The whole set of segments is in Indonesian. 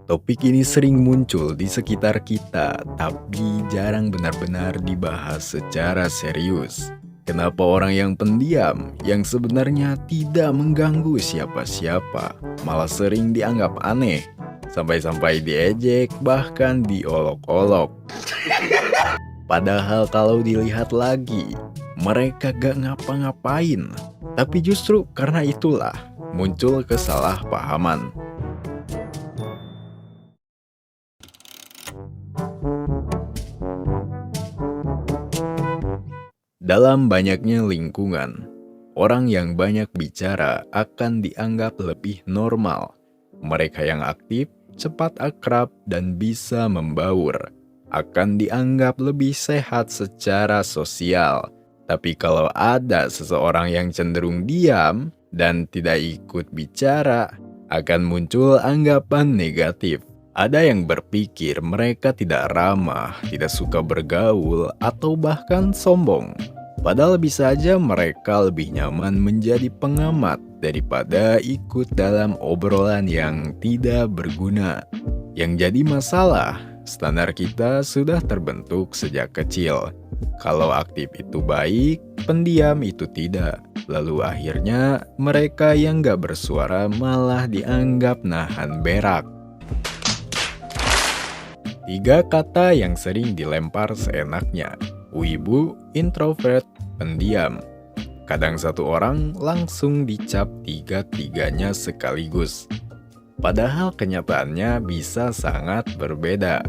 Topik ini sering muncul di sekitar kita, tapi jarang benar-benar dibahas secara serius. Kenapa orang yang pendiam, yang sebenarnya tidak mengganggu siapa-siapa, malah sering dianggap aneh, sampai-sampai diejek, bahkan diolok-olok. Padahal kalau dilihat lagi, mereka gak ngapa-ngapain, tapi justru karena itulah muncul kesalahpahaman. Dalam banyaknya lingkungan, orang yang banyak bicara akan dianggap lebih normal. Mereka yang aktif, cepat akrab, dan bisa membaur akan dianggap lebih sehat secara sosial. Tapi kalau ada seseorang yang cenderung diam dan tidak ikut bicara, akan muncul anggapan negatif. Ada yang berpikir mereka tidak ramah, tidak suka bergaul, atau bahkan sombong. Padahal bisa saja mereka lebih nyaman menjadi pengamat daripada ikut dalam obrolan yang tidak berguna. Yang jadi masalah, standar kita sudah terbentuk sejak kecil. Kalau aktif itu baik, pendiam itu tidak. Lalu akhirnya mereka yang gak bersuara malah dianggap nahan berak. 3 kata yang sering dilempar seenaknya: wibu, introvert, pendiam. Kadang satu orang langsung dicap 3-tiganya sekaligus. Padahal kenyataannya bisa sangat berbeda.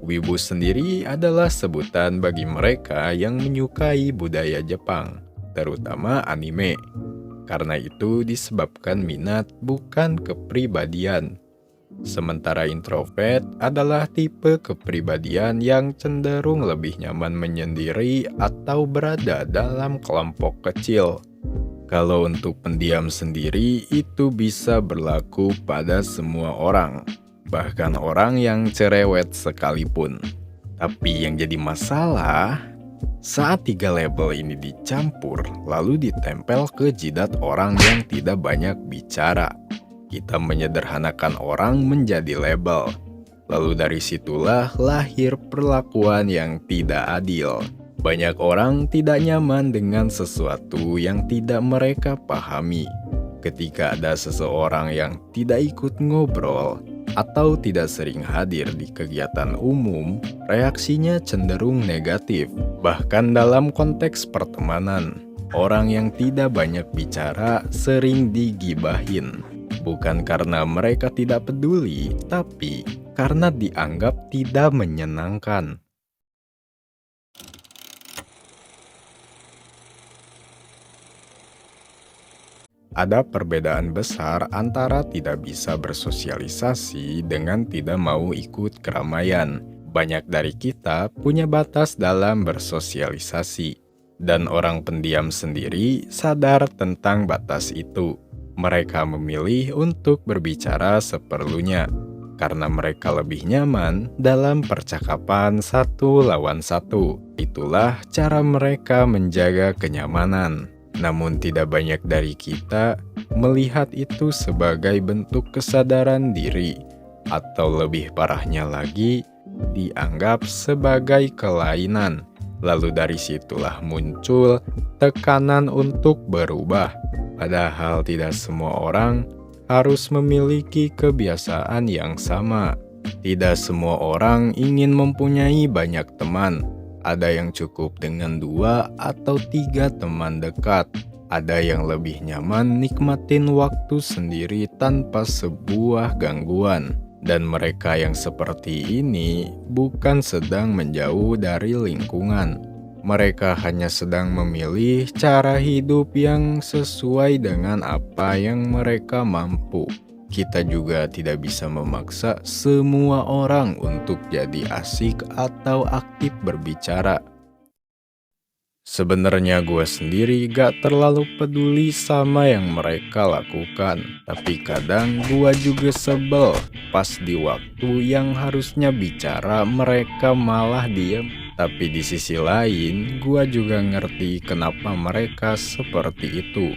Wibu sendiri adalah sebutan bagi mereka yang menyukai budaya Jepang, terutama anime. Karena itu disebabkan minat, bukan kepribadian. Sementara introvert adalah tipe kepribadian yang cenderung lebih nyaman menyendiri atau berada dalam kelompok kecil. Kalau untuk pendiam sendiri, itu bisa berlaku pada semua orang, bahkan orang yang cerewet sekalipun. Tapi yang jadi masalah, saat 3 label ini dicampur lalu ditempel ke jidat orang yang tidak banyak bicara, kita menyederhanakan orang menjadi label. Lalu dari situlah lahir perlakuan yang tidak adil. Banyak orang tidak nyaman dengan sesuatu yang tidak mereka pahami. Ketika ada seseorang yang tidak ikut ngobrol atau tidak sering hadir di kegiatan umum, reaksinya cenderung negatif. Bahkan dalam konteks pertemanan, orang yang tidak banyak bicara sering digibahin. Bukan karena mereka tidak peduli, tapi karena dianggap tidak menyenangkan. Ada perbedaan besar antara tidak bisa bersosialisasi dengan tidak mau ikut keramaian. Banyak dari kita punya batas dalam bersosialisasi, dan orang pendiam sendiri sadar tentang batas itu. Mereka memilih untuk berbicara seperlunya, karena mereka lebih nyaman dalam percakapan satu lawan satu. Itulah cara mereka menjaga kenyamanan. Namun tidak banyak dari kita melihat itu sebagai bentuk kesadaran diri, atau lebih parahnya lagi, dianggap sebagai kelainan. Lalu dari situlah muncul tekanan untuk berubah. Padahal tidak semua orang harus memiliki kebiasaan yang sama. Tidak semua orang ingin mempunyai banyak teman. Ada yang cukup dengan 2 atau 3 teman dekat. Ada yang lebih nyaman nikmatin waktu sendiri tanpa sebuah gangguan. Dan mereka yang seperti ini bukan sedang menjauh dari lingkungan. Mereka hanya sedang memilih cara hidup yang sesuai dengan apa yang mereka mampu. Kita juga tidak bisa memaksa semua orang untuk jadi asik atau aktif berbicara. Sebenarnya gue sendiri gak terlalu peduli sama yang mereka lakukan. Tapi kadang gue juga sebel pas di waktu yang harusnya bicara mereka malah diem. Tapi di sisi lain gue juga ngerti kenapa mereka seperti itu.